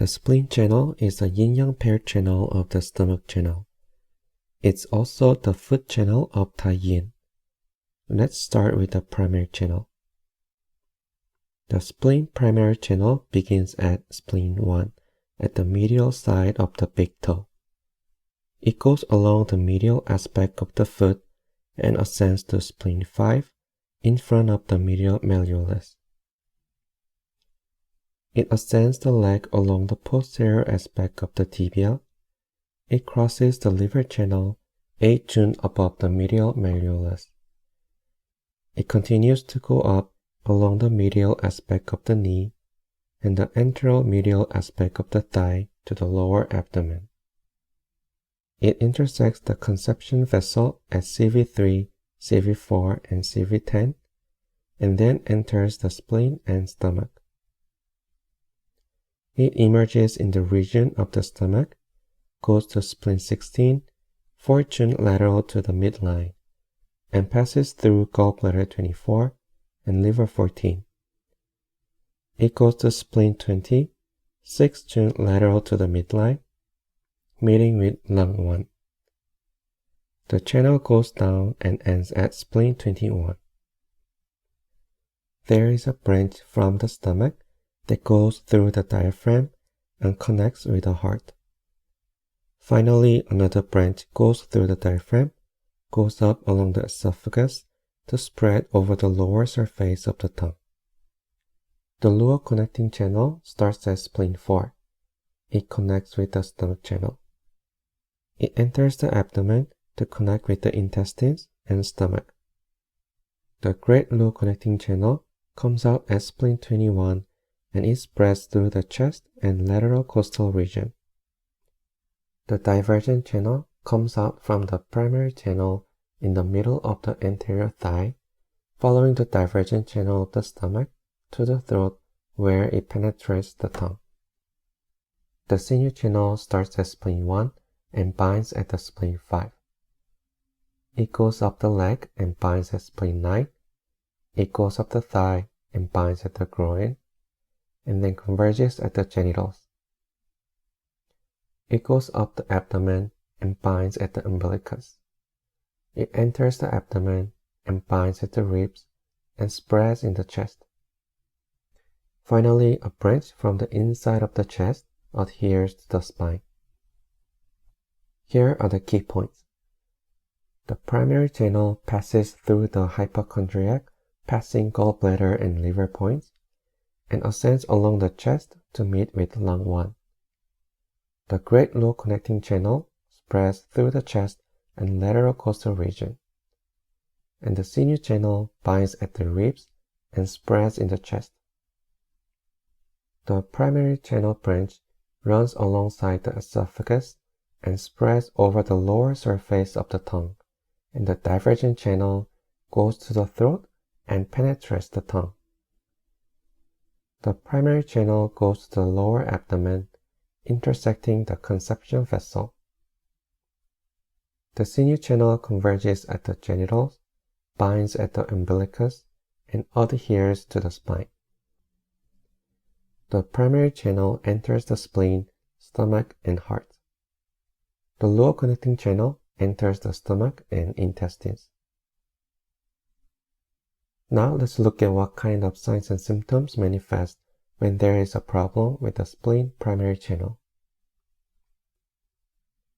The spleen channel is the yin-yang paired channel of the stomach channel. It's also the foot channel of Taiyin. Let's start with the primary channel. The spleen primary channel begins at spleen 1 at the medial side of the big toe. It goes along the medial aspect of the foot and ascends to spleen 5 in front of the medial malleolus. It ascends the leg along the posterior aspect of the tibia. It crosses the liver channel 8 jun above the medial malleolus. It continues to go up along the medial aspect of the knee and the anteromedial aspect of the thigh to the lower abdomen. It intersects the conception vessel at CV3, CV4, and CV10, and then enters the spleen and stomach. It emerges in the region of the stomach, goes to spleen 16, 4 jun lateral to the midline, and passes through gallbladder 24 and liver 14. It goes to spleen 20, 6 jun lateral to the midline, meeting with lung 1. The channel goes down and ends at spleen 21. There is a branch from the stomach that goes through the diaphragm and connects with the heart. Finally, another branch goes through the diaphragm, goes up along the esophagus to spread over the lower surface of the tongue. The luo-connecting channel starts at spleen 4. It connects with the stomach channel. It enters the abdomen to connect with the intestines and stomach. The great luo-connecting channel comes out at spleen 21 and it spreads through the chest and lateral costal region. The divergent channel comes out from the primary channel in the middle of the anterior thigh, following the divergent channel of the stomach to the throat where it penetrates the tongue. The Sinew channel starts at spleen 1 and binds at the spleen 5. It goes up the leg and binds at spleen 9. It goes up the thigh and binds at the groin, and then converges at the genitals. It goes up the abdomen and binds at the umbilicus. It enters the abdomen and binds at the ribs and spreads in the chest. Finally, a branch from the inside of the chest adheres to the spine. Here are the key points. The primary channel passes through the hypochondriac, passing gallbladder and liver points, and ascends along the chest to meet with lung 1. The great luo-connecting channel spreads through the chest and lateral costal region, and the Sinew channel binds at the ribs and spreads in the chest. The primary channel branch runs alongside the esophagus and spreads over the lower surface of the tongue, and the divergent channel goes to the throat and penetrates the tongue. The primary channel goes to the lower abdomen, intersecting the conception vessel. The Sinew channel converges at the genitals, binds at the umbilicus, and adheres to the spine. The primary channel enters the spleen, stomach, and heart. The luo-connecting channel enters the stomach and intestines. Now let's look at what kind of signs and symptoms manifest when there is a problem with the spleen primary channel.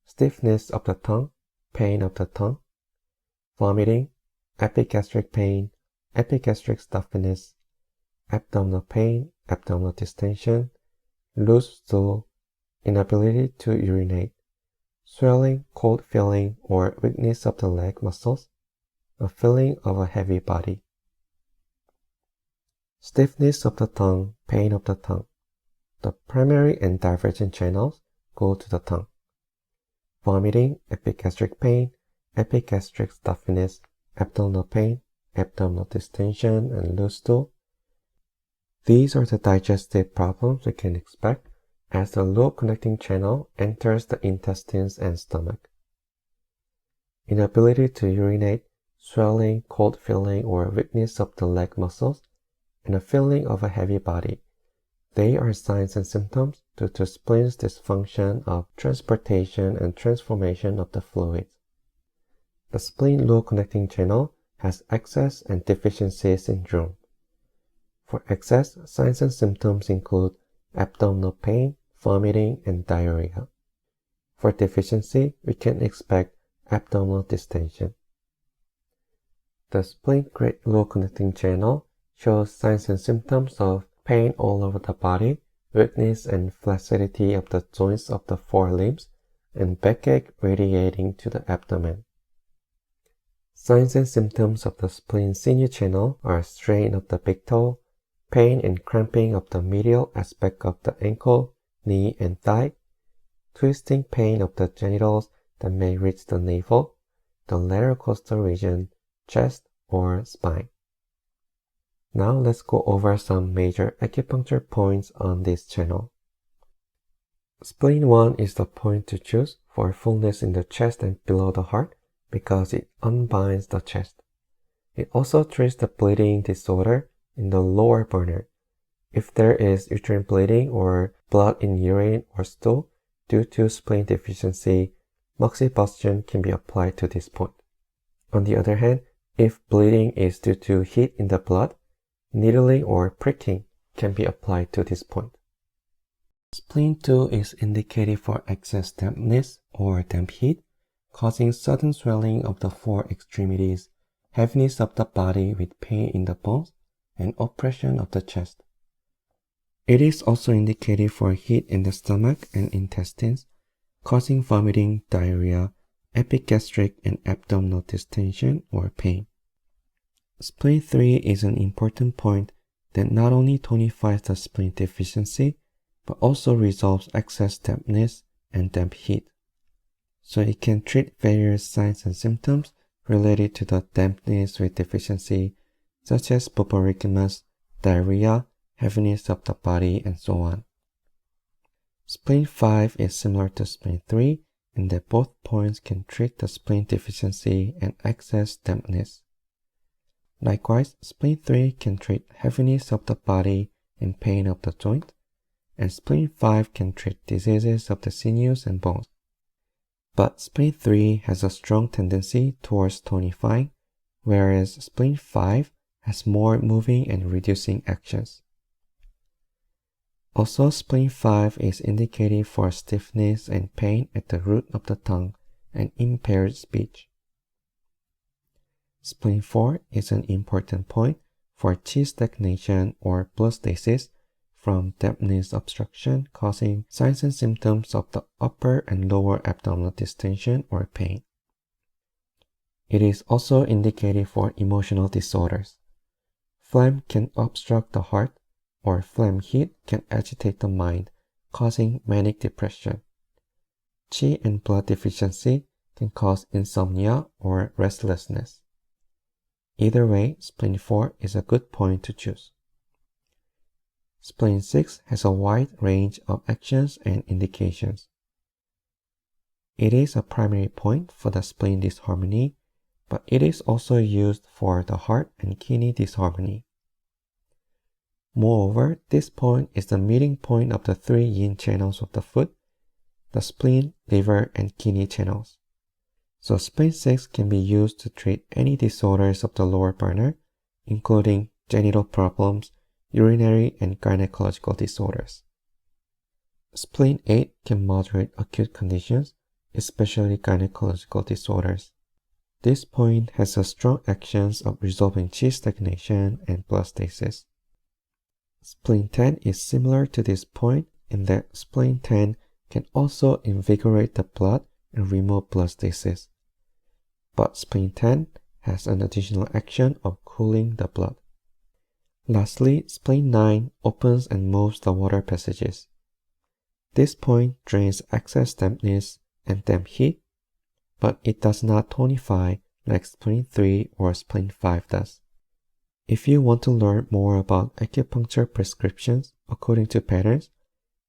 Stiffness of the tongue, pain of the tongue, vomiting, epigastric pain, epigastric stuffiness, abdominal pain, abdominal distension, loose stool, inability to urinate, swelling, cold feeling or weakness of the leg muscles, a feeling of a heavy body. Stiffness of the tongue, pain of the tongue. The primary and divergent channels go to the tongue. Vomiting, epigastric pain, epigastric stuffiness, abdominal pain, abdominal distension, and loose stool. These are the digestive problems we can expect as the luo-connecting channel enters the intestines and stomach. Inability to urinate, swelling, cold feeling, or weakness of the leg muscles, and a feeling of a heavy body. They are signs and symptoms due to spleen's dysfunction of transportation and transformation of the fluids. The spleen luo-connecting channel has excess and deficiency syndrome. For excess, signs and symptoms include abdominal pain, vomiting, and diarrhea. For deficiency, we can expect abdominal distension. The spleen great luo-connecting channel shows signs and symptoms of pain all over the body, weakness and flaccidity of the joints of the forelimbs, and backache radiating to the abdomen. Signs and symptoms of the spleen Sinew channel are strain of the big toe, pain and cramping of the medial aspect of the ankle, knee, and thigh, twisting pain of the genitals that may reach the navel, the lateral costal region, chest, or spine. Now let's go over some major acupuncture points on this channel. Spleen 1 is the point to choose for fullness in the chest and below the heart because it unbinds the chest. It also treats the bleeding disorder in the lower burner. If there is uterine bleeding or blood in urine or stool due to spleen deficiency, Moxibustion can be applied to this point. On the other hand, if bleeding is due to heat in the blood, needling or pricking can be applied to this point. Spleen 2 is indicated for excess dampness or damp heat, causing sudden swelling of the four extremities, heaviness of the body with pain in the bones, and oppression of the chest. It is also indicated for heat in the stomach and intestines, causing vomiting, diarrhea, epigastric and abdominal distension or pain. Spleen 3 is an important point that not only tonifies the spleen deficiency, but also resolves excess dampness and damp heat. So it can treat various signs and symptoms related to the dampness with deficiency, such as purpurigemus, diarrhea, heaviness of the body, and so on. Spleen 5 is similar to spleen 3 in that both points can treat the spleen deficiency and excess dampness. Likewise, spleen 3 can treat heaviness of the body and pain of the joint, and spleen 5 can treat diseases of the sinews and bones. But spleen 3 has a strong tendency towards tonifying, whereas spleen 5 has more moving and reducing actions. Also, spleen 5 is indicated for stiffness and pain at the root of the tongue and impaired speech. Spleen 4 is an important point for chi stagnation or blood stasis from dampness obstruction causing signs and symptoms of the upper and lower abdominal distension or pain. It is also indicated for emotional disorders. Phlegm can obstruct the heart, or phlegm heat can agitate the mind, causing manic depression. Qi and blood deficiency can cause insomnia or restlessness. Either way, spleen 4 is a good point to choose. Spleen 6 has a wide range of actions and indications. It is a primary point for the spleen disharmony, but it is also used for the heart and kidney disharmony. Moreover, this point is the meeting point of the three yin channels of the foot, the spleen, liver, and kidney channels. So spleen 6 can be used to treat any disorders of the lower burner, including genital problems, urinary and gynecological disorders. Spleen 8 can moderate acute conditions, especially gynecological disorders. This point has a strong actions of resolving chi stagnation and blood stasis. Spleen 10 is similar to this point in that spleen 10 can also invigorate the blood and remove blood stasis. But spleen 10 has an additional action of cooling the blood. Lastly, spleen 9 opens and moves the water passages. This point drains excess dampness and damp heat, but it does not tonify like spleen 3 or spleen 5 does. If you want to learn more about acupuncture prescriptions according to patterns,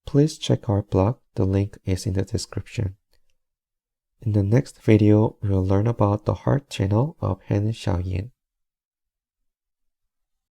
please check our blog, the link is in the description. In the next video, we will learn about the heart channel of Hen Xiaoyin.